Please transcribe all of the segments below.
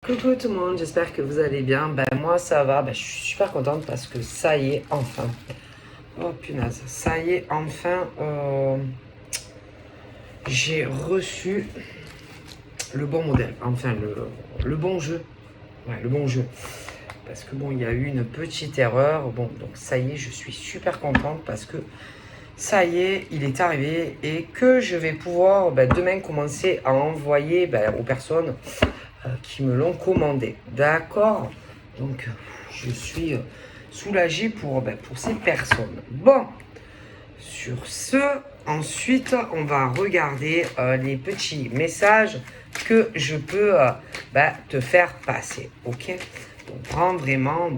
Coucou tout le monde, j'espère que vous allez bien. Moi ça va, je suis super contente parce que ça y est, enfin. Oh punaise, ça y est, enfin, j'ai reçu le bon modèle, enfin le bon jeu. Ouais, le bon jeu. Parce que bon, il y a eu une petite erreur. Bon, donc ça y est, je suis super contente parce que ça y est, il est arrivé et que je vais pouvoir demain commencer à envoyer aux personnes qui me l'ont commandé. D'accord. Donc, je suis soulagé pour ces personnes. Bon, sur ce, ensuite, on va regarder les petits messages que je peux te faire passer. Ok. Donc, prends vraiment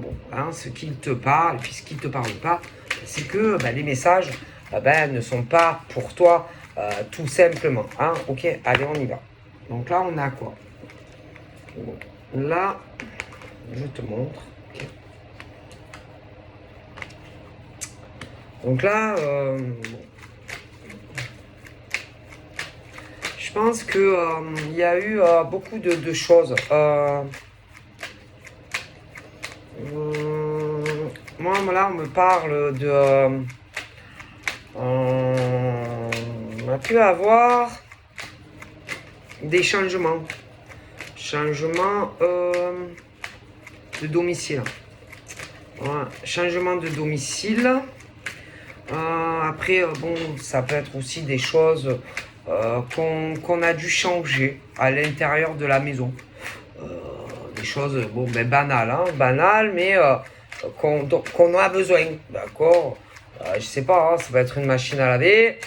ce qu'il te parle, puis ce qu'il ne te parle pas, c'est que les messages ne sont pas pour toi tout simplement. Hein. Ok, allez, on y va. Donc là, on a quoi? Là, je te montre. Okay. Donc là, je pense que il y a eu beaucoup de choses. Moi, là, on me parle de... on a pu avoir des changements. Changement de domicile. Voilà. Changement de domicile. Après, ça peut être aussi des choses qu'on a dû changer à l'intérieur de la maison. Des choses banales, hein, banales, mais qu'on a besoin, d'accord. Je sais pas, hein, ça peut être une machine à laver,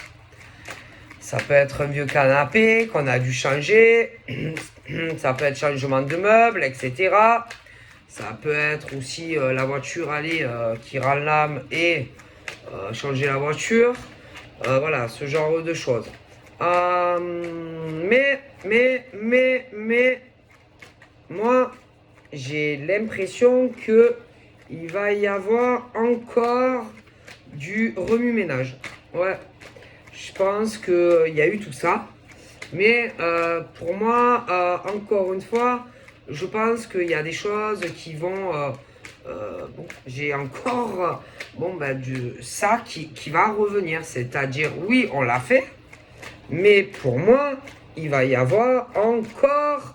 ça peut être un vieux canapé qu'on a dû changer, ça peut être changement de meubles, etc. Ça peut être aussi la voiture qui rend l'âme et changer la voiture. Voilà, ce genre de choses. Mais, moi, j'ai l'impression que il va y avoir encore du remue-ménage. Ouais, je pense qu'il y a eu tout ça. Mais pour moi, encore une fois, je pense qu'il y a des choses qui vont... j'ai encore ça qui va revenir. C'est-à-dire, oui, on l'a fait, mais pour moi, il va y avoir encore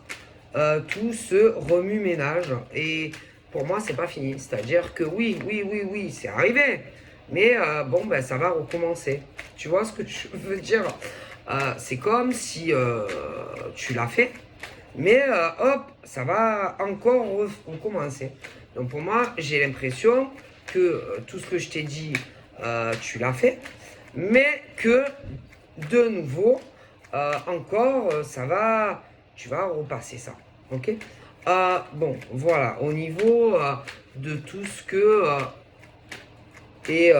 tout ce remue-ménage. Et pour moi, c'est pas fini. C'est-à-dire que oui, c'est arrivé. Mais ça va recommencer. Tu vois ce que je veux dire? C'est comme si tu l'as fait, mais hop, ça va encore recommencer. Donc pour moi, j'ai l'impression que tout ce que je t'ai dit, tu l'as fait, mais que de nouveau, encore, tu vas repasser ça. Ok. Voilà, au niveau de tout ce que et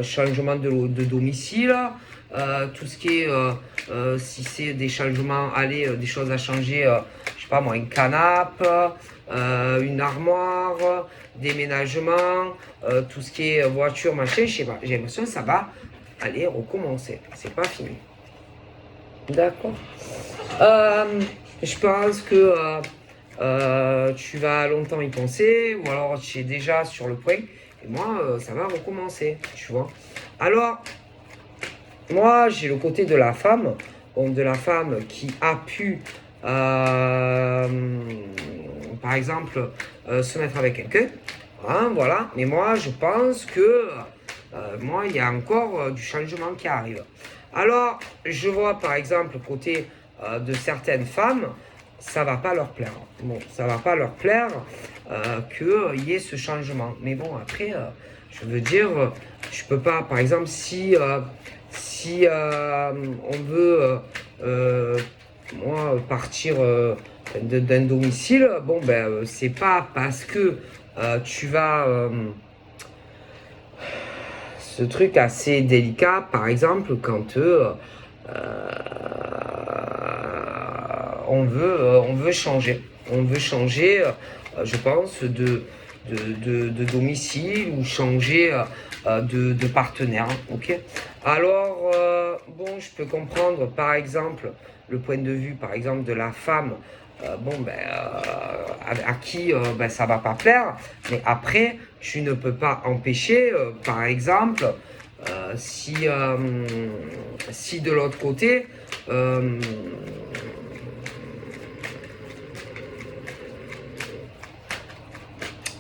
changement de domicile, tout ce qui est, si c'est des changements, des choses à changer, je sais pas moi, une canapé, une armoire, déménagement, tout ce qui est voiture, machin, je sais pas, j'ai l'impression que ça va aller recommencer, c'est pas fini. D'accord. Je pense que tu vas longtemps y penser, ou alors tu es déjà sur le point, et moi, ça va recommencer, tu vois. Alors, moi, j'ai le côté de la femme, de la femme qui a pu, par exemple, se mettre avec quelqu'un, hein, voilà. Mais moi, je pense que, moi, il y a encore du changement qui arrive. Alors, je vois, par exemple, côté de certaines femmes, ça va pas leur plaire. Bon, ça va pas leur plaire qu'il y ait ce changement. Mais bon, après, je veux dire, je peux pas, par exemple, si on veut, moi, partir d'un domicile, c'est pas parce que tu vas... ce truc assez délicat, par exemple, quand on veut changer. On veut changer, je pense, de domicile ou changer de partenaire. Ok. Alors, je peux comprendre, par exemple, le point de vue, par exemple, de la femme. à qui ben, ça va pas plaire. Mais après, tu ne peux pas empêcher, par exemple, si de l'autre côté,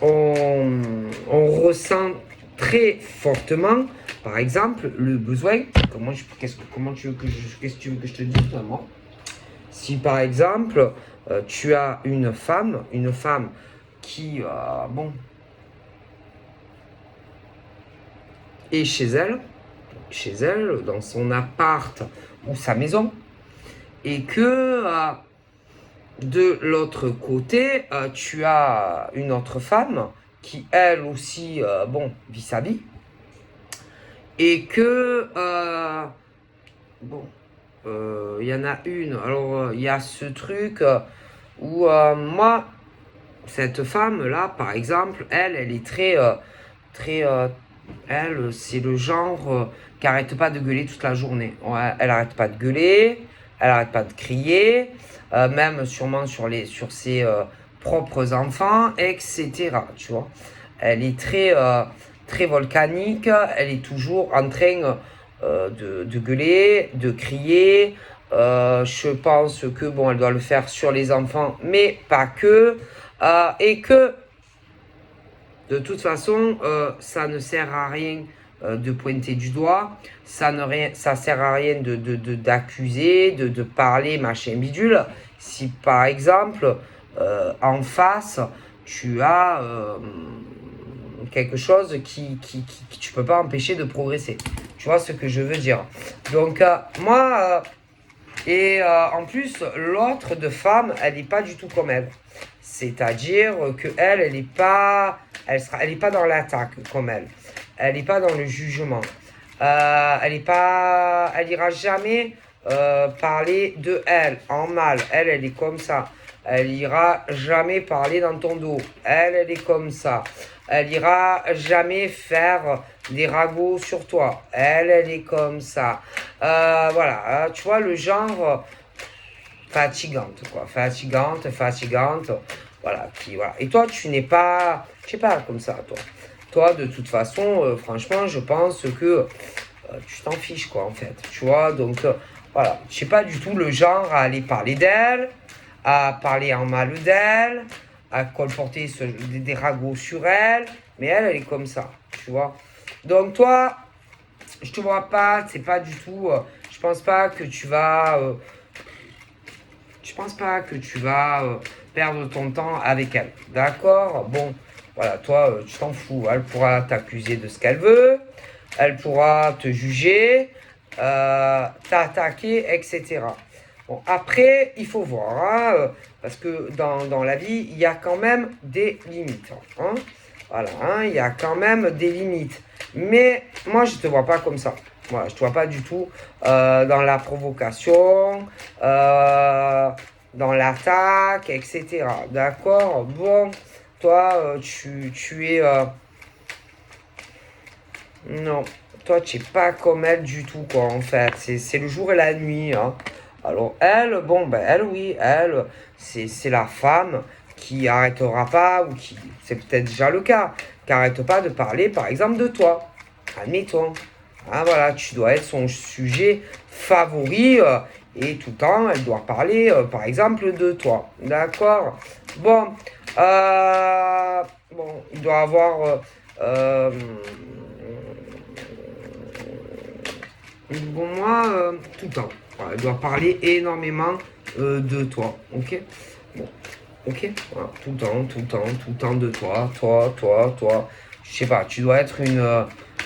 on ressent très fortement, par exemple, le besoin. Comment tu veux que qu'est-ce que tu veux que je te dise, moi? Si par exemple, tu as une femme qui, bon, est chez elle, dans son appart ou sa maison, et que de l'autre côté, tu as une autre femme qui, elle aussi, bon, vit sa vie, et que, bon, il y en a une. Alors, il y a ce truc où moi, cette femme-là, par exemple, elle est très, elle, c'est le genre qui arrête pas de gueuler toute la journée. Ouais, elle arrête pas de gueuler, elle arrête pas de crier, même sûrement sur ses propres enfants, etc. Tu vois, elle est très volcanique, elle est toujours en train de gueuler, de crier. Je pense que bon, elle doit le faire sur les enfants, mais pas que. Et que de toute façon, ça ne sert à rien de pointer du doigt, ça sert à rien d'accuser, de parler, machin bidule. Si par exemple, en face, tu as quelque chose qui tu peux pas empêcher de progresser. Tu vois ce que je veux dire? Donc, moi, en plus, l'autre de femme, elle n'est pas du tout comme elle. C'est-à-dire que elle est pas, elle est pas dans l'attaque comme elle. Elle n'est pas dans le jugement. Elle ira jamais parler de elle en mal. Elle est comme ça. Elle ira jamais parler dans ton dos. Elle est comme ça. Elle ira jamais faire des ragots sur toi. Elle est comme ça. Voilà, tu vois le genre fatigante, quoi. Fatigante. Voilà, voilà. Et toi, tu n'es pas, je sais pas, comme ça, toi. Toi, de toute façon, franchement, je pense que tu t'en fiches, quoi, en fait. Tu vois, donc, voilà. Je sais pas du tout le genre à aller parler d'elle, à parler en mal d'elle, à colporter des ragots sur elle. Mais elle est comme ça, tu vois. Donc, toi, je te vois pas, c'est pas du tout. Je pense pas que tu vas. Je pense pas que tu vas perdre ton temps avec elle. D'accord? Bon, voilà, toi, tu t'en fous. Elle pourra t'accuser de ce qu'elle veut. Elle pourra te juger, t'attaquer, etc. Bon, après, il faut voir, hein, parce que dans la vie, il y a quand même des limites. Hein. Voilà, hein, il y a quand même des limites. Mais moi, je ne te vois pas comme ça. Voilà, je ne te vois pas du tout dans la provocation, dans l'attaque, etc. D'accord? Bon, toi, tu es... non, toi, tu n'es pas comme elle du tout, quoi, en fait. C'est le jour et la nuit, hein. Alors, elle, bon, ben, elle, oui, elle, c'est la femme qui arrêtera pas, ou qui, c'est peut-être déjà le cas, qui arrête pas de parler, par exemple, de toi. Admettons. Ah, voilà, tu dois être son sujet favori, et tout le temps, elle doit parler, par exemple, de toi. D'accord? Bon, bon, il doit avoir... bon, moi, tout le temps. Voilà, elle doit parler énormément de toi. Ok? Bon, ok? Voilà, tout le temps de toi, toi. Je sais pas, tu dois être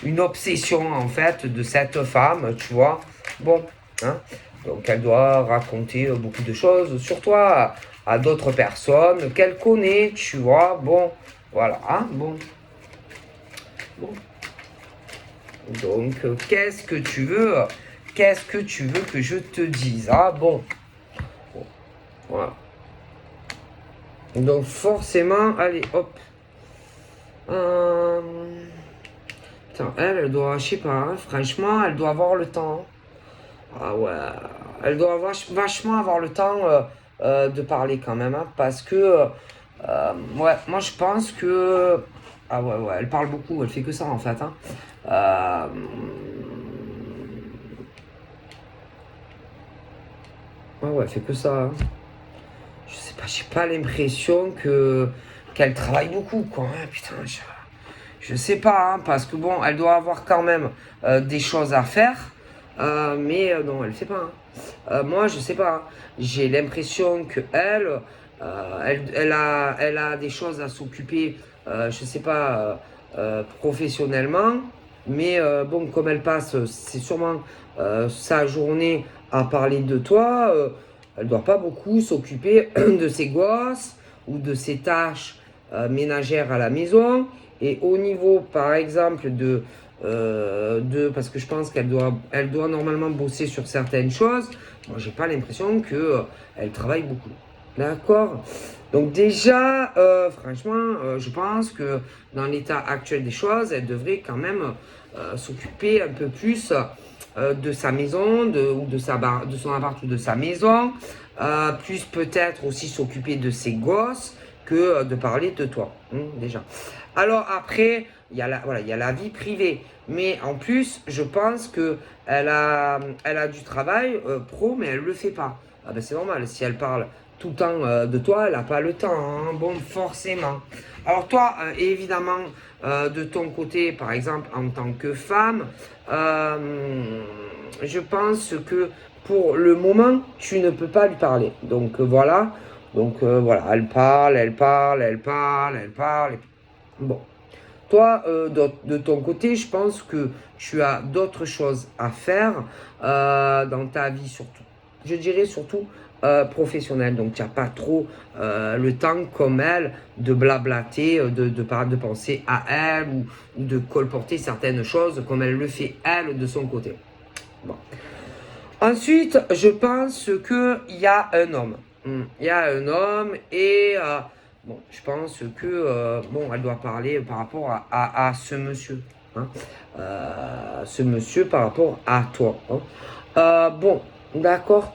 une obsession en fait de cette femme, tu vois. Bon, hein? Donc elle doit raconter beaucoup de choses sur toi à d'autres personnes qu'elle connaît, tu vois. Bon, voilà, hein? Bon. Donc, qu'est-ce que tu veux? Qu'est-ce que tu veux que je te dise? Ah bon. Voilà. Donc, forcément, allez, hop. Attends, elle doit, je sais pas, hein, franchement, elle doit avoir le temps. Ah ouais. Elle doit vachement avoir le temps de parler quand même, hein, parce que Ouais, moi je pense que... Ah ouais, elle parle beaucoup, elle fait que ça en fait. Hein. Ouais, elle fait que ça. Hein. Je sais pas, j'ai pas l'impression qu'elle travaille beaucoup, quoi. Hein. Putain, je sais pas, hein, parce que bon, elle doit avoir quand même des choses à faire. Mais non, elle fait pas. Hein. Moi, je sais pas. Hein. J'ai l'impression que elle a des choses à s'occuper, je sais pas, professionnellement. Mais bon, comme elle passe, c'est sûrement sa journée à parler de toi. Elle doit pas beaucoup s'occuper de ses gosses ou de ses tâches ménagères à la maison. Et au niveau, par exemple, parce que je pense elle doit normalement bosser sur certaines choses, moi, j'ai pas l'impression que elle travaille beaucoup. D'accord. Donc déjà, franchement, je pense que dans l'état actuel des choses, elle devrait quand même s'occuper un peu plus de sa maison, ou de son appart ou de sa maison, plus peut-être aussi s'occuper de ses gosses que de parler de toi, hein, déjà. Alors après, il y a la vie privée. Mais en plus, je pense que elle a du travail pro, mais elle ne le fait pas. Ah ben c'est normal, si elle parle tout le temps de toi, elle n'a pas le temps. Hein. Bon, forcément. Alors toi, évidemment, de ton côté, par exemple, en tant que femme, je pense que pour le moment, tu ne peux pas lui parler. Donc voilà. Donc voilà, elle parle, elle parle, elle parle, elle parle. Bon. Toi, de ton côté, je pense que tu as d'autres choses à faire dans ta vie, surtout. Je dirais surtout professionnelle. Donc, tu n'as pas trop le temps comme elle de blablater, de penser à elle ou de colporter certaines choses comme elle le fait elle de son côté. Bon. Ensuite, je pense qu'il y a un homme. Il y a un homme et bon, je pense que bon, elle doit parler par rapport à ce monsieur. Hein. Ce monsieur par rapport à toi. Hein. Bon, d'accord.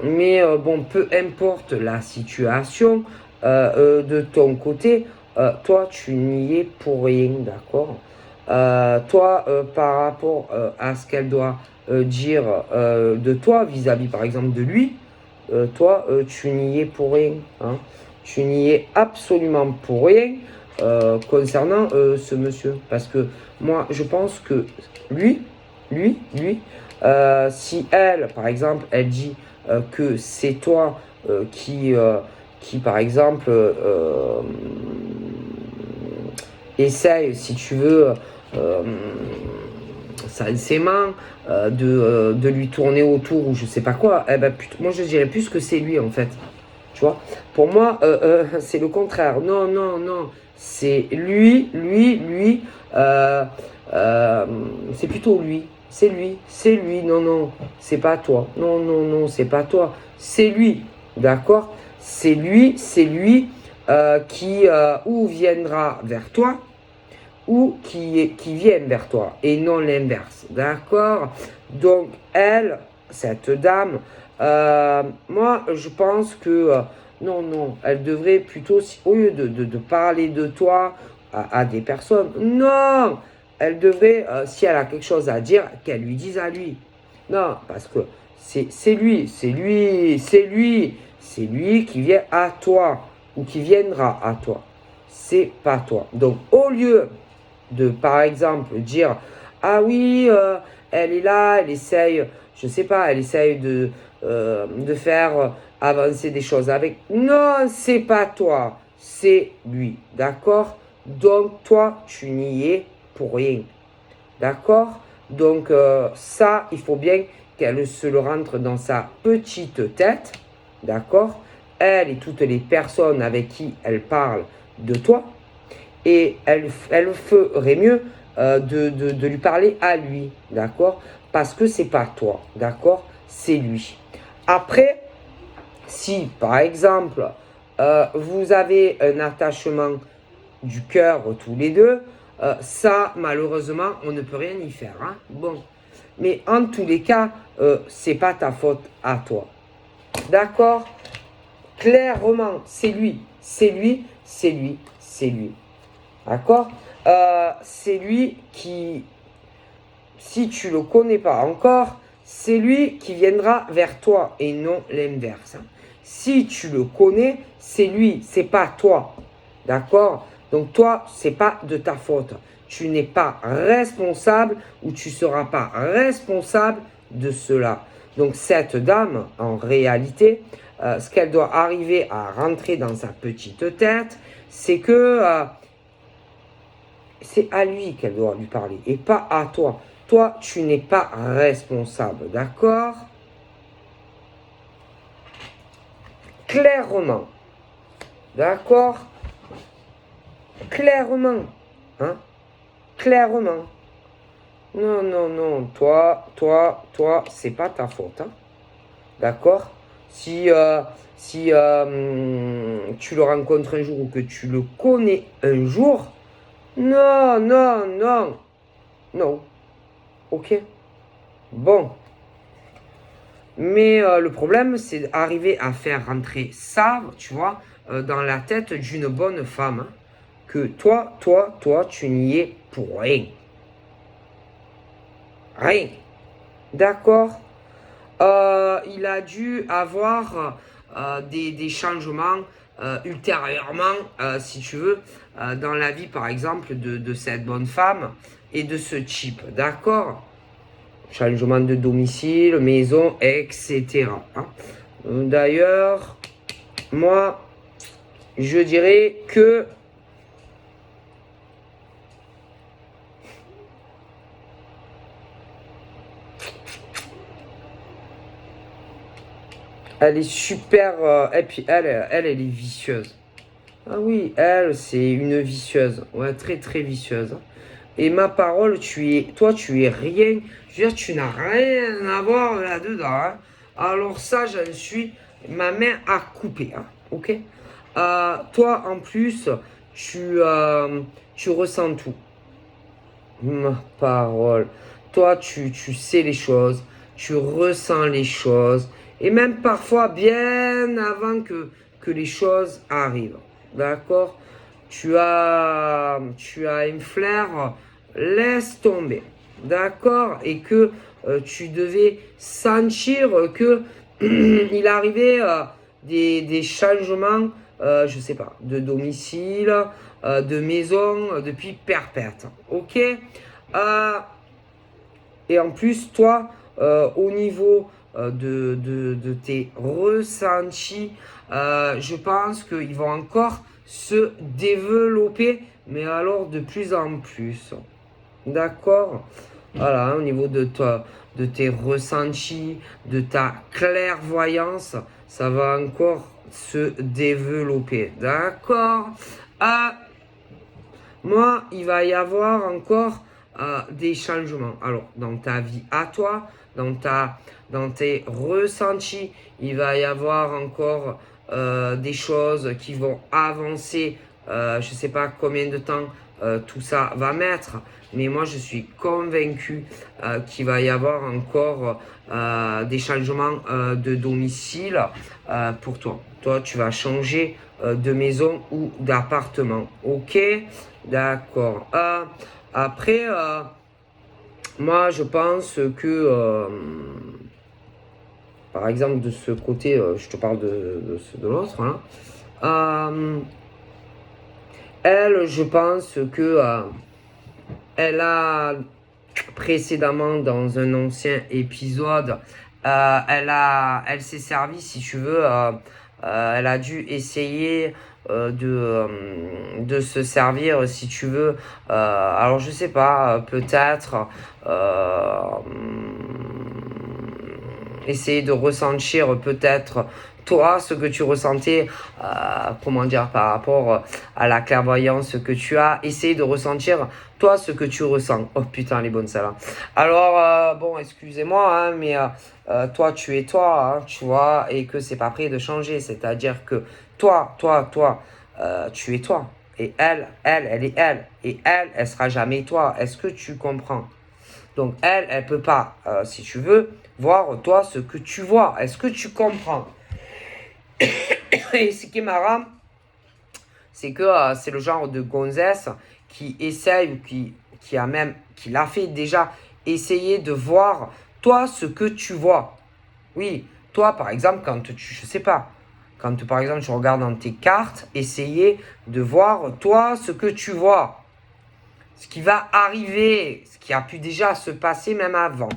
Mais bon, peu importe la situation de ton côté, toi, tu n'y es pour rien, d'accord. Toi, par rapport à ce qu'elle doit dire de toi vis-à-vis, par exemple, de lui, toi, tu n'y es pour rien. Hein. Tu n'y es absolument pour rien concernant ce monsieur. Parce que moi, je pense que lui, si elle, par exemple, elle dit que c'est toi qui, par exemple, essaye, si tu veux, sincèrement, de lui tourner autour ou je sais pas quoi, eh ben, moi je dirais plus que c'est lui en fait. Tu vois, pour moi, c'est le contraire. Non, non, non. C'est lui. euh, euh, c'est plutôt lui. C'est lui. Non, non, c'est pas toi. Non, non, non, c'est pas toi. C'est lui. D'accord. C'est lui qui ou viendra vers toi ou qui viennent vers toi et non l'inverse. D'accord. Donc, elle, cette dame, moi, je pense que non, non, elle devrait plutôt, au lieu de parler de toi à des personnes, non, elle devrait, si elle a quelque chose à dire, qu'elle lui dise à lui. Non, parce que c'est lui qui vient à toi ou qui viendra à toi. C'est pas toi. Donc, au lieu de, par exemple, dire ah oui, elle est là, elle essaye, je sais pas, elle essaye de faire avancer des choses avec. Non, c'est pas toi, c'est lui, d'accord. Donc toi, tu n'y es pour rien, d'accord. Donc ça, il faut bien qu'elle se le rentre dans sa petite tête, d'accord. Elle et toutes les personnes avec qui elle parle de toi, et elle ferait mieux de lui parler à lui, d'accord. Parce que c'est pas toi, d'accord, c'est lui. Après, si par exemple vous avez un attachement du cœur tous les deux, ça malheureusement on ne peut rien y faire. Hein. Bon, mais en tous les cas, c'est pas ta faute à toi, d'accord. clairement, c'est lui, c'est lui, c'est lui, c'est lui. D'accord? C'est lui qui, si tu le connais pas encore, c'est lui qui viendra vers toi et non l'inverse. Si tu le connais, c'est lui, c'est pas toi. D'accord? Donc toi, c'est pas de ta faute. Tu n'es pas responsable ou tu seras pas responsable de cela. Donc cette dame, en réalité, ce qu'elle doit arriver à rentrer dans sa petite tête, c'est que c'est à lui qu'elle doit lui parler et pas à toi. Toi, tu n'es pas responsable, d'accord? Clairement, d'accord? Clairement, hein? Clairement. Non, non, non, toi, c'est pas ta faute, hein? D'accord? Si tu le rencontres un jour ou que tu le connais un jour, non, non, non, non, ok? Bon. Mais le problème, c'est d'arriver à faire rentrer ça, tu vois, dans la tête d'une bonne femme. Hein, que toi, tu n'y es pour rien. Rien. D'accord? Il a dû avoir des changements ultérieurement, si tu veux, dans la vie, par exemple, de cette bonne femme et de ce type. D'accord? Changement de domicile, maison, etc. Hein. D'ailleurs, moi, je dirais que elle est super. Et puis elle est vicieuse. Ah oui, elle, c'est une vicieuse. Ouais, très très vicieuse. Et ma parole, toi, tu es rien. Je veux dire, tu n'as rien à voir là-dedans. Hein. Alors ça, j'en suis ma main à couper. Hein. Ok? Toi, en plus, tu ressens tout. Ma parole. Toi, tu sais les choses. Tu ressens les choses. Et même parfois, bien avant que les choses arrivent. D'accord? Tu as un flair, laisse tomber, d'accord? Et que tu devais sentir que il arrivait des changements, je sais pas, de domicile, de maison, depuis perpète, ok? Et en plus, toi, au niveau de tes ressentis, je pense qu'ils vont encore se développer, mais alors de plus en plus. D'accord? Voilà, hein, au niveau de tes ressentis, de ta clairvoyance, ça va encore se développer. D'accord? Moi, il va y avoir encore des changements. Alors, dans ta vie à toi, dans tes ressentis, il va y avoir encore des choses qui vont avancer. Je ne sais pas combien de temps tout ça va mettre, mais moi, je suis convaincu qu'il va y avoir encore des changements de domicile pour toi. Toi, tu vas changer de maison ou d'appartement. Ok? D'accord. Après, moi, je pense que, par exemple, de ce côté, je te parle de l'autre, hein, elle, je pense que elle a précédemment dans un ancien épisode, elle s'est servie, si tu veux, elle a dû essayer de se servir, si tu veux. Alors je sais pas, peut-être essayer de ressentir peut-être toi ce que tu ressentais, comment dire, par rapport à la clairvoyance que tu as, essayer de ressentir toi ce que tu ressens. Oh putain, les bonnes celles-là. Alors bon, excusez-moi, hein, mais toi tu es toi, hein, tu vois, et que c'est pas prêt de changer. C'est-à-dire que toi, tu es toi. Et elle est elle. Et elle sera jamais toi. Est-ce que tu comprends? Donc elle peut pas, si tu veux, voir toi ce que tu vois. Est-ce que tu comprends? Et ce qui est marrant, c'est que c'est le genre de gonzesse qui essaye ou qui l'a fait déjà essayer de voir toi ce que tu vois. Oui, toi par exemple je sais pas, quand par exemple tu regardes dans tes cartes, essayer de voir toi ce que tu vois. Ce qui va arriver, ce qui a pu déjà se passer même avant.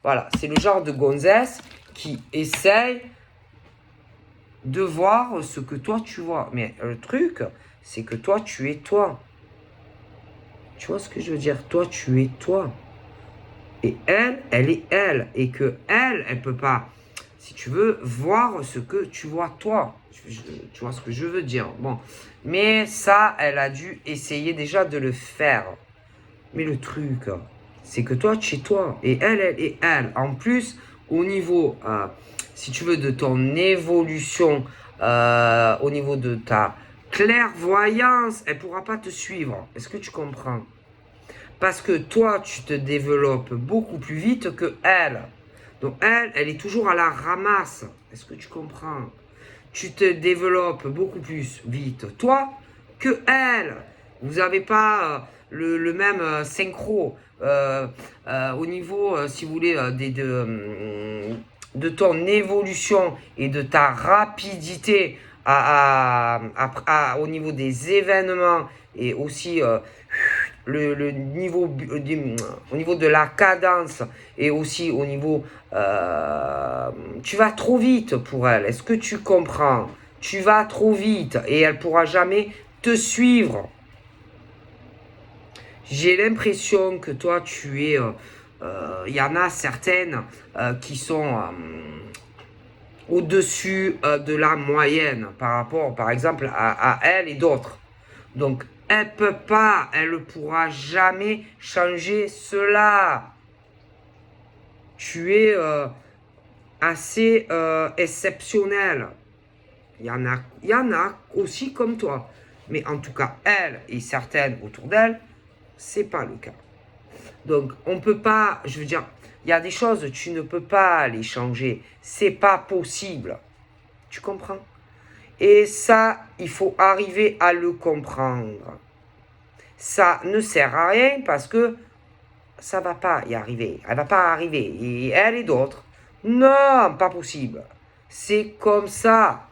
Voilà, c'est le genre de gonzesse qui essaye de voir ce que toi tu vois. Mais le truc, c'est que toi tu es toi. Tu vois ce que je veux dire? Toi tu es toi. Et elle est elle. Et que elle peut pas, si tu veux, voir ce que tu vois toi. Tu vois ce que je veux dire? Bon. Mais ça, elle a dû essayer déjà de le faire. Mais le truc, c'est que toi, tu es toi. Et elle est elle. En plus, au niveau, si tu veux, de ton évolution, au niveau de ta clairvoyance, elle ne pourra pas te suivre. Est-ce que tu comprends? Parce que toi, tu te développes beaucoup plus vite que elle. Donc elle est toujours à la ramasse. Est-ce que tu comprends? Tu te développes beaucoup plus vite, toi, que elle. Vous n'avez pas le même synchro au niveau, si vous voulez, de ton évolution et de ta rapidité au niveau des événements et aussi le niveau au niveau de la cadence et aussi au niveau tu vas trop vite pour elle. Est-ce que tu comprends? Tu vas trop vite et elle pourra jamais te suivre. J'ai l'impression que toi tu es y en a certaines qui sont au-dessus de la moyenne par rapport par exemple à elle et d'autres. Donc elle peut pas, elle ne pourra jamais changer cela. Tu es assez exceptionnel. Il y en a aussi comme toi. Mais en tout cas, elle et certaines autour d'elle, c'est pas le cas. Donc, on peut pas, je veux dire, il y a des choses, tu ne peux pas les changer. C'est pas possible. Tu comprends? Et ça, il faut arriver à le comprendre. Ça ne sert à rien parce que ça va pas y arriver. Elle va pas arriver. Et elle et d'autres. Non, pas possible. C'est comme ça.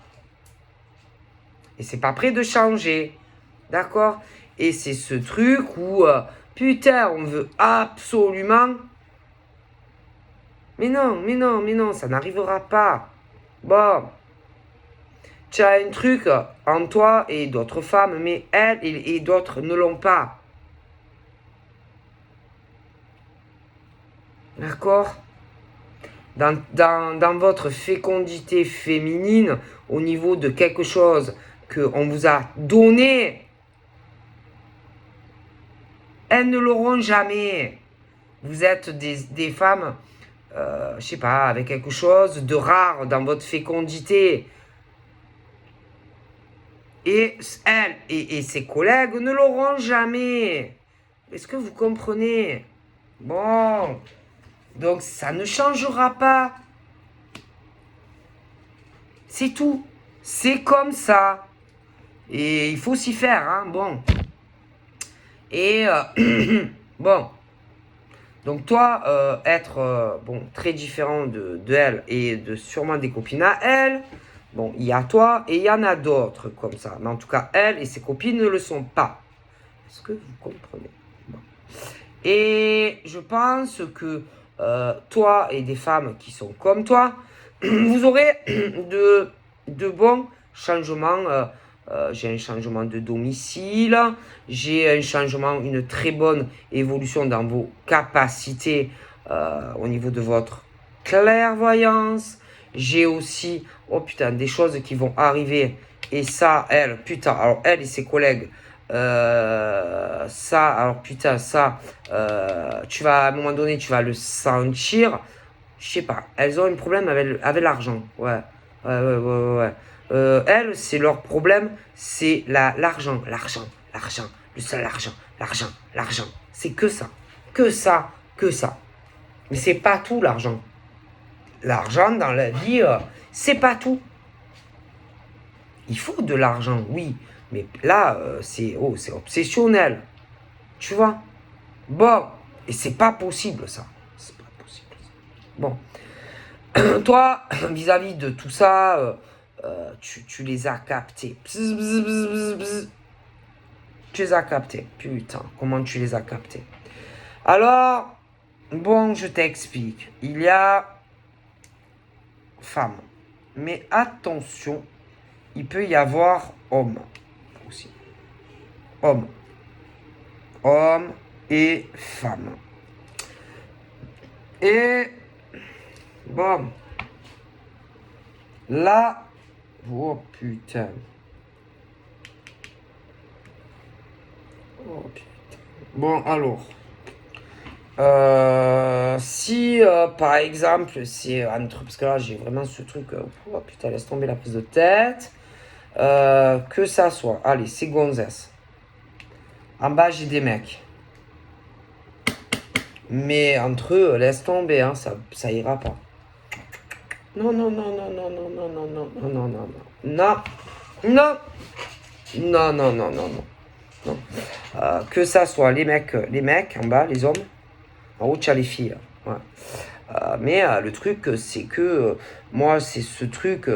Et c'est pas prêt de changer. D'accord? Et c'est ce truc où, putain, on veut absolument. Mais non, ça n'arrivera pas. Bon. Tu as un truc en toi et d'autres femmes, mais elles et d'autres ne l'ont pas. D'accord? Dans votre fécondité féminine, au niveau de quelque chose qu'on vous a donné, elles ne l'auront jamais. Vous êtes des femmes, je sais pas, avec quelque chose de rare dans votre fécondité. Et elle et ses collègues ne l'auront jamais. Est-ce que vous comprenez? Bon, donc ça ne changera pas. C'est tout. C'est comme ça. Et il faut s'y faire, hein. Bon. Et bon. Donc toi, être bon, très différent de elle et de sûrement des copines à elle. Bon, il y a toi et il y en a d'autres comme ça. Mais en tout cas, elle et ses copines ne le sont pas. Est-ce que vous comprenez? Bon. Et je pense que toi et des femmes qui sont comme toi, vous aurez de bons changements. J'ai un changement de domicile, j'ai un changement, une très bonne évolution dans vos capacités au niveau de votre clairvoyance. J'ai aussi, oh putain, des choses qui vont arriver. Et ça, elle, putain, alors elle et ses collègues, ça, alors putain, ça, tu vas, à un moment donné, tu vas le sentir. Je sais pas, elles ont un problème avec l'argent. Ouais. Elles, c'est leur problème, c'est l'argent. Le seul l'argent. C'est que ça. Que ça, que ça. Mais c'est pas tout l'argent. L'argent dans la vie, c'est pas tout. il faut de l'argent, oui. Mais là, c'est obsessionnel. Tu vois? Bon, et c'est pas possible, ça. C'est pas possible. Bon. Toi, vis-à-vis de tout ça, tu les as captés. Bzz, bzz, bzz, bzz, bzz. Tu les as captés. Putain, comment tu les as captés? Alors, bon, je t'explique. Il y a femme. Mais attention, il peut y avoir homme aussi. Homme. Homme et femme. Et bon, là, oh putain. Oh putain. Bon, alors. Si par exemple c'est un truc, parce que là j'ai vraiment ce truc, oh putain, laisse tomber la prise de tête. Que ça soit, allez, c'est gonzesse. En bas j'ai des mecs. Mais entre eux, laisse tomber, hein, ça ira pas. Non, non, non, non, non, non, non, non, non, non, non, non, non, non, non, non, non, non, non, non. Que ça soit les mecs en bas, les hommes. En haut, tu as les filles. Ouais. Mais le truc, c'est que moi, c'est ce truc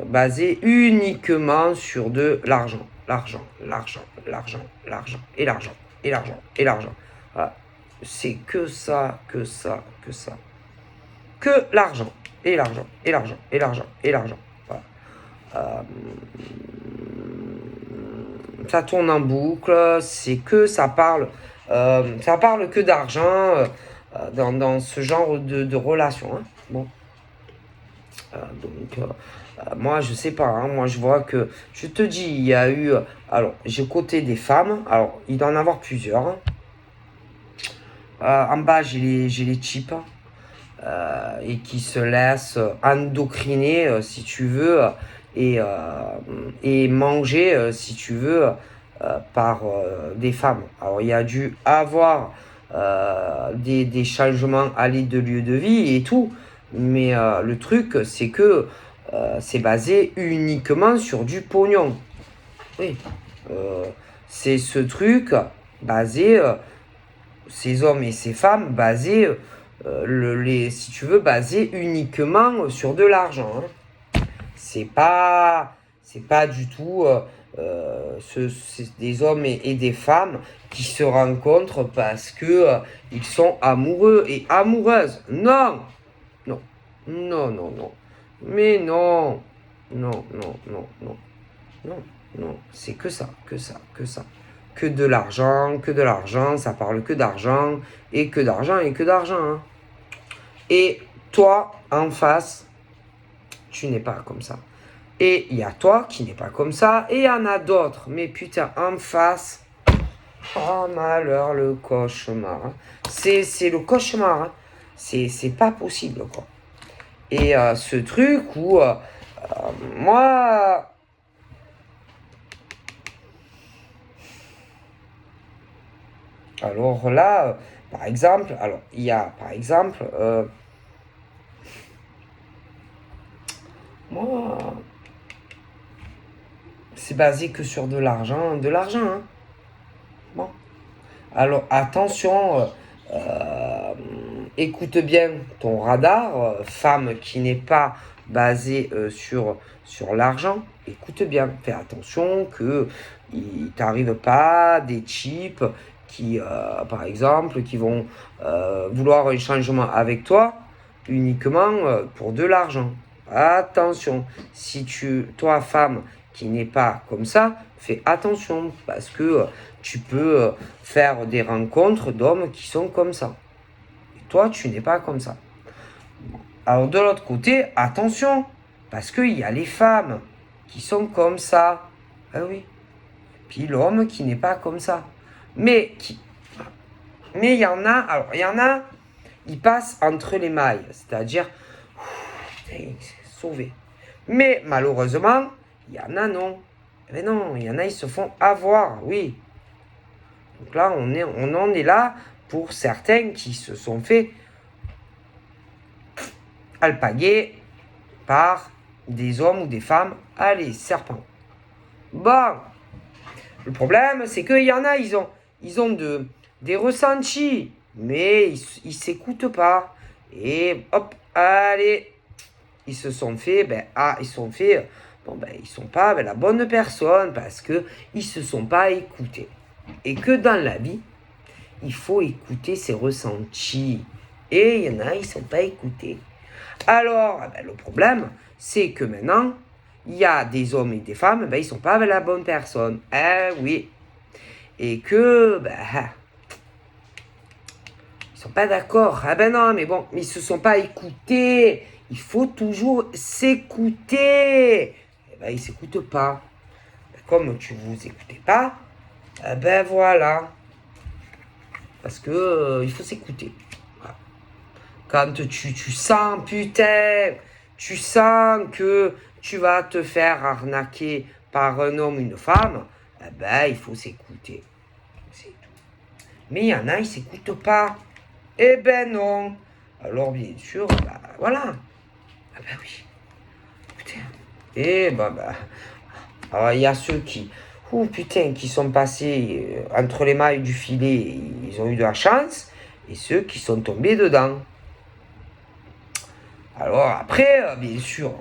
basé uniquement sur de l'argent. L'argent, l'argent, l'argent, l'argent, et l'argent, et l'argent, et l'argent. Voilà. C'est que ça, que ça, que ça. Que l'argent, et l'argent, et l'argent, et l'argent, et l'argent. Voilà. Ça tourne en boucle, c'est que ça parle que d'argent dans ce genre de relation. Hein. Bon. Moi, je sais pas, hein, moi je vois que, je te dis, il y a eu, alors j'ai côté des femmes, alors il doit en avoir plusieurs. Hein. En bas, j'ai les types et qui se laissent endocriner, si tu veux, et manger, si tu veux, par des femmes. Alors, il y a dû avoir des changements à l'aide de lieu de vie et tout, mais le truc, c'est que c'est basé uniquement sur du pognon. Oui, c'est ce truc basé, ces hommes et ces femmes basés, si tu veux, basés uniquement sur de l'argent. Hein. C'est pas du tout c'est des hommes et des femmes qui se rencontrent parce que ils sont amoureux et amoureuses. Non, non, non, non, non. Mais non, non, non, non, non, non, non. C'est que ça, que ça, que ça. Que de l'argent, ça parle que d'argent, et que d'argent, et que d'argent. Hein. Et toi, en face, tu n'es pas comme ça. Et il y a toi qui n'est pas comme ça, et il y en a d'autres. Mais putain, en face, oh malheur, le cauchemar. Hein. C'est le cauchemar. Hein. C'est pas possible, quoi. Et ce truc où, moi... Alors là, par exemple, alors il y a par exemple, moi, c'est basé que sur de l'argent, hein. Bon, alors attention, écoute bien ton radar, femme qui n'est pas basée sur l'argent, écoute bien, fais attention que il t'arrive pas des types qui, par exemple, qui vont vouloir un changement avec toi uniquement pour de l'argent. Attention, si toi, femme, qui n'est pas comme ça, fais attention parce que tu peux faire des rencontres d'hommes qui sont comme ça. Et toi, tu n'es pas comme ça. Alors de l'autre côté, attention, parce qu'il y a les femmes qui sont comme ça. Ah oui. Puis l'homme qui n'est pas comme ça. Mais il y en a, alors il y en a, ils passent entre les mailles, c'est-à-dire, sauvé. Mais malheureusement, il y en a non. Mais non, il y en a, ils se font avoir, oui. Donc là, on en est là pour certains qui se sont fait alpaguer par des hommes ou des femmes. Allez, serpent. Bon, le problème, c'est qu'il y en a, ils ont des ressentis, mais ils s'écoutent pas. Et hop, allez, ils se sont fait, ils sont fait, ils sont pas la bonne personne parce que ils se sont pas écoutés. Et que dans la vie, il faut écouter ses ressentis. Et il y en a, ils sont pas écoutés. Alors, le problème, c'est que maintenant, il y a des hommes et des femmes, ils sont pas avec la bonne personne. Oui. Et que, ils sont pas d'accord. Non, mais bon, ils se sont pas écoutés. Il faut toujours s'écouter. Ils s'écoutent pas. Comme tu vous écoutez pas, voilà. Parce que il faut s'écouter. Voilà. Quand tu sens, putain, tu sens que tu vas te faire arnaquer par un homme ou une femme, il faut s'écouter. C'est tout. Mais il y en a, ils s'écoutent pas. Eh ben non. Alors bien sûr, voilà. Oui. Putain. Et alors il y a ceux qui, qui sont passés entre les mailles du filet, ils ont eu de la chance, et ceux qui sont tombés dedans. Alors après, bien sûr,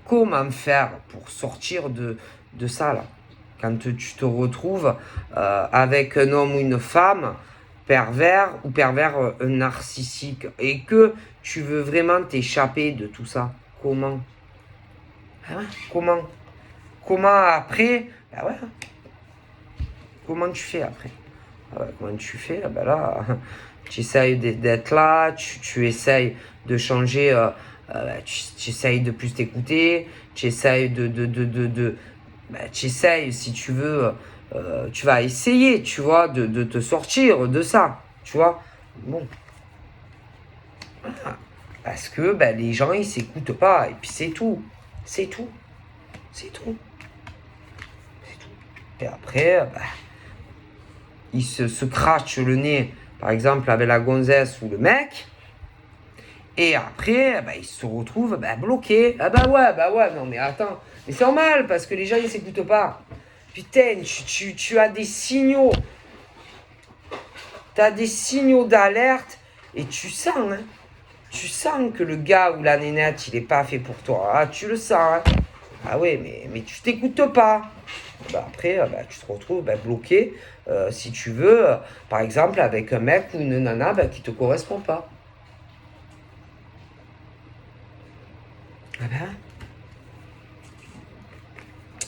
comment faire pour sortir de ça là? Quand tu te retrouves avec un homme ou une femme pervers ou pervers narcissique et que tu veux vraiment t'échapper de tout ça, comment? Comment après? Comment tu fais après? Comment tu fais? Là, tu essayes d'être là, tu essayes de changer, tu essayes de plus t'écouter, tu essayes tu essayes, si tu veux, tu vas essayer, tu vois, de te sortir de ça, tu vois. Bon. Voilà. Parce que les gens, ils s'écoutent pas, et puis c'est tout. C'est tout. C'est tout. C'est tout. Et après, ils se crachent le nez, par exemple, avec la gonzesse ou le mec. Et après, ils se retrouvent bloqués. Ouais, non mais attends. Mais c'est normal, parce que les gens, ils s'écoutent pas. Putain, tu as des signaux. Tu as des signaux d'alerte et tu sens, hein. Tu sens que le gars ou la nénette, il est pas fait pour toi. Ah, tu le sens, hein. Ah ouais, mais tu t'écoutes pas. Après, tu te retrouves bloqué, si tu veux, par exemple, avec un mec ou une nana qui te correspond pas.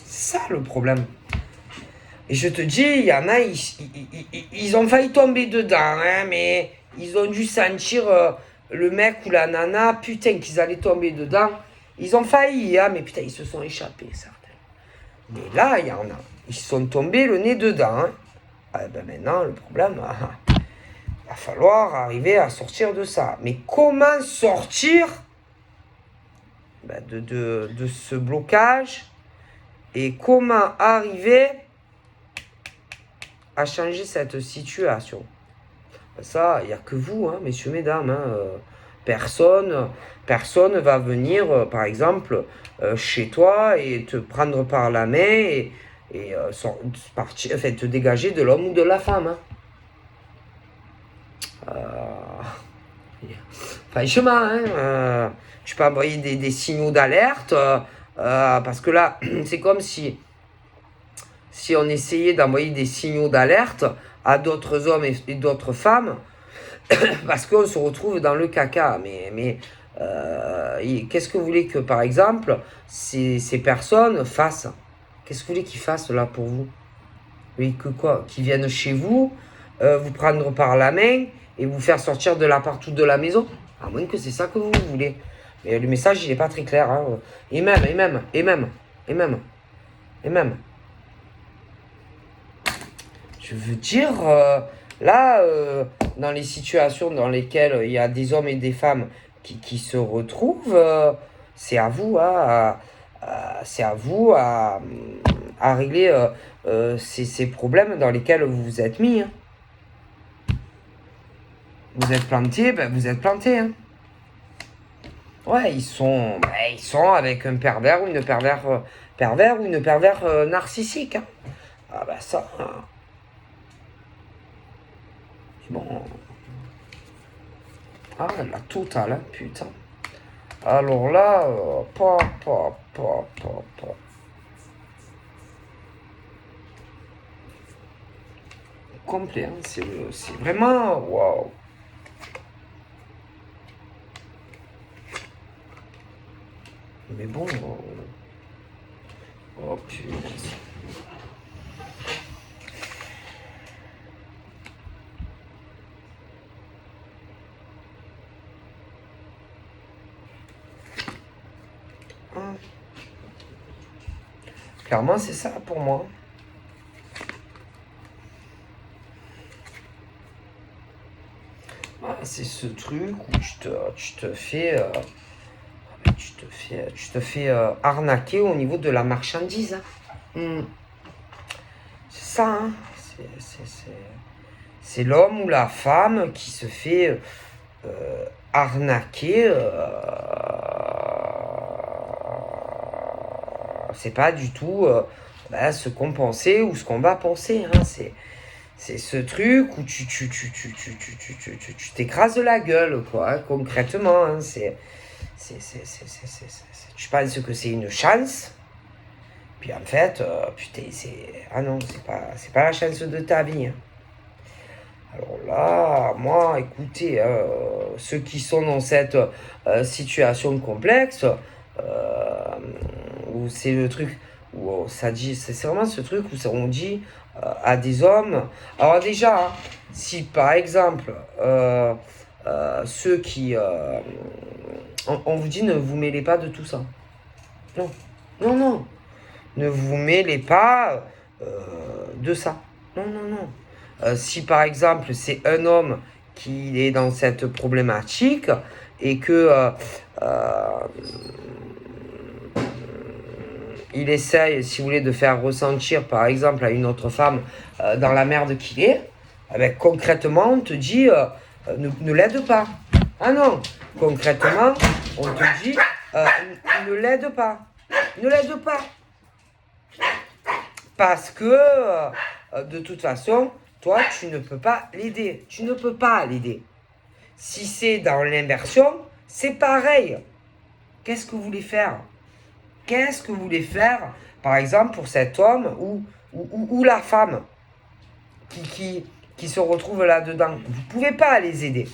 C'est ça le problème. Et je te dis, il y en a, ils ont failli tomber dedans, hein, mais ils ont dû sentir le mec ou la nana, putain, qu'ils allaient tomber dedans. Ils ont failli, hein, mais putain, ils se sont échappés, certains. Mais là, il y en a. Ils sont tombés le nez dedans. Hein. Maintenant, le problème, il va falloir arriver à sortir de ça. Mais comment sortir de ce blocage et comment arriver à changer cette situation? Ça, il n'y a que vous, hein, messieurs, mesdames. Hein, personne va venir, par exemple, chez toi et te prendre par la main et te dégager de l'homme ou de la femme. Hein. Franchement, hein, tu peux envoyer des signaux d'alerte parce que là, c'est comme si on essayait d'envoyer des signaux d'alerte à d'autres hommes et d'autres femmes parce qu'on se retrouve dans le caca. Mais qu'est-ce que vous voulez que, par exemple, ces personnes fassent? Qu'est-ce que vous voulez qu'ils fassent là pour vous? Oui, que quoi? Qu'ils viennent chez vous, vous prendre par la main et vous faire sortir de l'appart ou de la maison? À moins que c'est ça que vous voulez. Mais le message, il n'est pas très clair. Hein. Et même. Je veux dire, là, dans les situations dans lesquelles il y a des hommes et des femmes qui se retrouvent, c'est à vous, à régler ces problèmes dans lesquels vous vous êtes mis. Hein. Vous êtes planté, vous êtes planté. Hein. Ouais, ils sont avec un pervers ou une pervers pervers ou une pervers narcissique. Hein. Ah bah ça... Bon... Ah, la totale, hein, putain. Alors là, pas. Complet, hein, c'est vraiment... Waouh. Mais bon... Oh putain. Clairement, c'est ça pour moi. Ah, c'est ce truc où tu te fais arnaquer au niveau de la marchandise. Hein. C'est ça, hein. C'est l'homme ou la femme qui se fait arnaquer. C'est pas du tout ce qu'on pensait ou ce qu'on va penser. Hein. C'est ce truc où tu t'écrases la gueule, quoi, hein, concrètement. Hein. Tu penses que c'est une chance. Puis en fait, putain, ah non, c'est pas la chance de ta vie. Hein. Alors là, moi, écoutez, ceux qui sont dans cette situation complexe, où c'est le truc où ça dit, c'est vraiment ce truc où on dit à des hommes. Alors déjà, hein, si par exemple ceux qui, on vous dit ne vous mêlez pas de tout ça. Non, non, non, ne vous mêlez pas de ça. Non, non, non. Si par exemple c'est un homme qui est dans cette problématique et que il essaye, si vous voulez, de faire ressentir par exemple à une autre femme dans la merde qu'il est, eh bien, concrètement on te dit ne l'aide pas. Ah non, concrètement on te dit ne l'aide pas. Ne l'aide pas. Parce que de toute façon, toi, tu ne peux pas l'aider. Tu ne peux pas l'aider. Si c'est dans l'inversion, c'est pareil. Qu'est-ce que vous voulez faire? Qu'est-ce que vous voulez faire, par exemple, pour cet homme ou la femme qui se retrouve là-dedans? Vous ne pouvez pas les aider.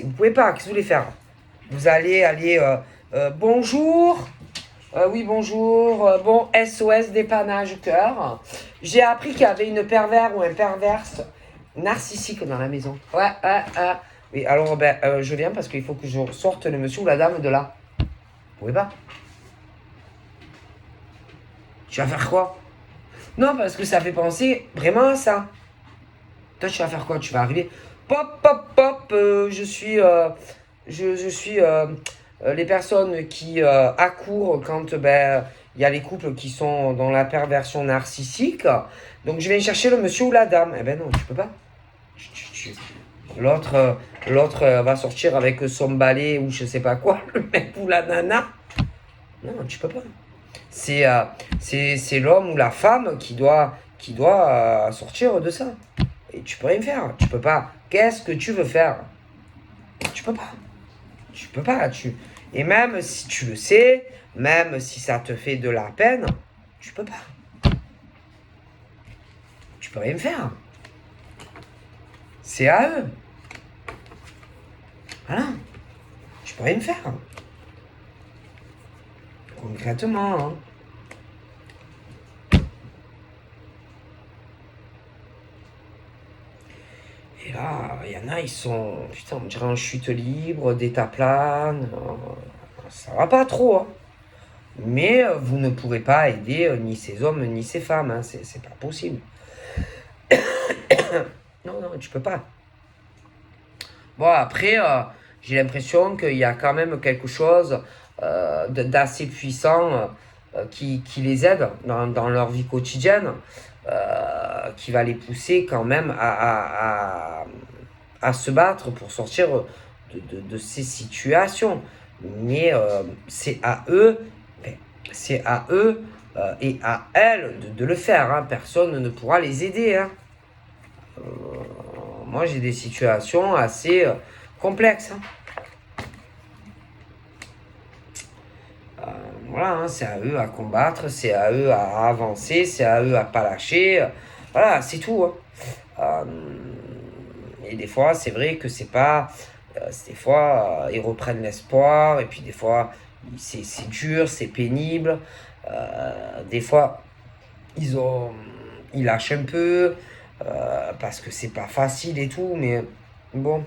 Vous ne pouvez pas. Qu'est-ce que vous voulez faire? Vous allez aller... bonjour. Oui, bonjour. Bon, SOS dépannage cœur. J'ai appris qu'il y avait une pervers ou un perverse narcissique dans la maison. Ouais, oui, alors je viens parce qu'il faut que je sorte le monsieur ou la dame de là. Vous pouvez pas? Tu vas faire quoi? Non, parce que ça fait penser vraiment à ça. Toi, tu vas faire quoi? Tu vas arriver. Pop, pop, pop. Je suis les personnes qui accourent quand il y a les couples qui sont dans la perversion narcissique. Donc je vais chercher le monsieur ou la dame. Eh ben non, tu peux pas. L'autre va sortir avec son balai ou je sais pas quoi, le mec ou la nana. Non, tu peux pas. C'est l'homme ou la femme qui doit sortir de ça. Et tu peux rien faire. Tu peux pas. Qu'est-ce que tu veux faire? Tu peux pas. Tu peux pas. Et même si tu le sais, même si ça te fait de la peine, tu peux pas. Tu peux rien faire. C'est à eux. Voilà. Tu peux rien faire. Concrètement. Hein. Et là, il y en a, ils sont, putain, on dirait en chute libre, d'état plane. Ça va pas trop. Hein. Mais vous ne pourrez pas aider ni ces hommes ni ces femmes. Hein. C'est pas possible. Non, tu peux pas. Bon, après, j'ai l'impression qu'il y a quand même quelque chose d'assez puissant qui les aide dans leur vie quotidienne, qui va les pousser quand même à se battre pour sortir de ces situations. Mais c'est à eux et à elles de le faire. Hein. Personne ne pourra les aider. Hein. Moi, j'ai des situations assez complexes. Hein. Voilà, hein, c'est à eux à combattre, c'est à eux à avancer, c'est à eux à pas lâcher. Voilà, c'est tout. Hein. Et des fois, c'est vrai que c'est pas. Des fois, ils reprennent l'espoir, et puis des fois, c'est dur, c'est pénible. Des fois, ils lâchent un peu, parce que c'est pas facile et tout, mais bon.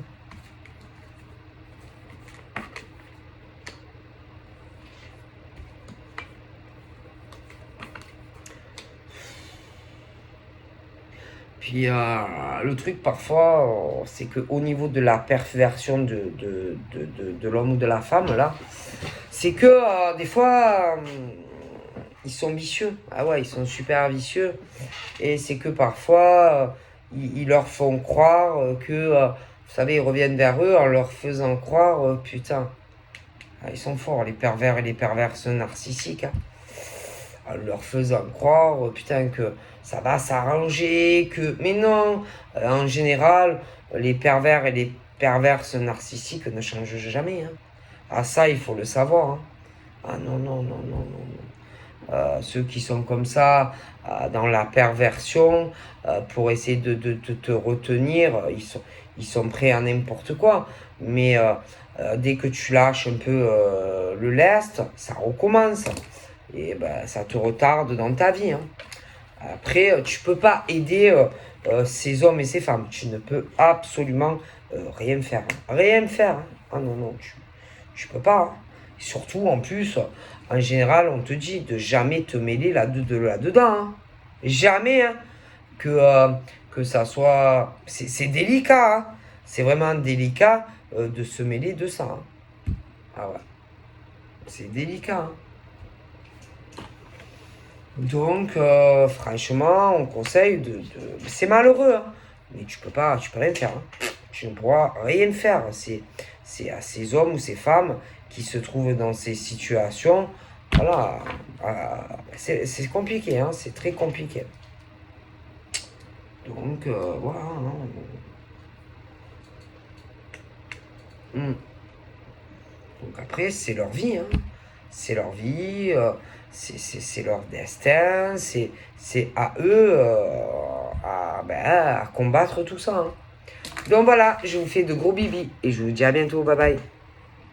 Puis le truc parfois, c'est qu'au niveau de la perversion de l'homme ou de la femme, là, c'est que des fois, ils sont vicieux. Ah ouais, ils sont super vicieux. Et c'est que parfois, ils leur font croire que, vous savez, ils reviennent vers eux en leur faisant croire, putain, ils sont forts, les pervers et les perverses narcissiques. Hein. En leur faisant croire, putain, que ça va s'arranger, que... Mais non, en général, les pervers et les perverses narcissiques ne changent jamais. Hein. Ah ça, il faut le savoir. Hein. Ah non, non, non, non, non. Ceux qui sont comme ça, dans la perversion, pour essayer de te retenir, ils sont prêts à n'importe quoi. Mais dès que tu lâches un peu le lest, ça recommence. Et ben, ça te retarde dans ta vie. Hein. Après, tu peux pas aider ces hommes et ces femmes. Tu ne peux absolument rien faire. Hein. Rien faire. Hein. Ah non, non, tu peux pas. Hein. Et surtout, en plus, en général, on te dit de jamais te mêler là-dedans. Hein. Jamais. Hein. Que ça soit... C'est délicat. Hein. C'est vraiment délicat de se mêler de ça. Hein. Ah ouais. C'est délicat. Hein. Donc, franchement, on conseille c'est malheureux, hein, mais tu peux rien faire. Hein. Tu ne pourras rien faire. C'est à ces hommes ou ces femmes qui se trouvent dans ces situations. Voilà, c'est compliqué, hein, c'est très compliqué. Donc, voilà. Hein. Donc après, c'est leur vie. Hein. C'est leur vie. C'est leur destin, c'est à eux à combattre tout ça. Hein. Donc voilà, je vous fais de gros bibis et je vous dis à bientôt, bye bye.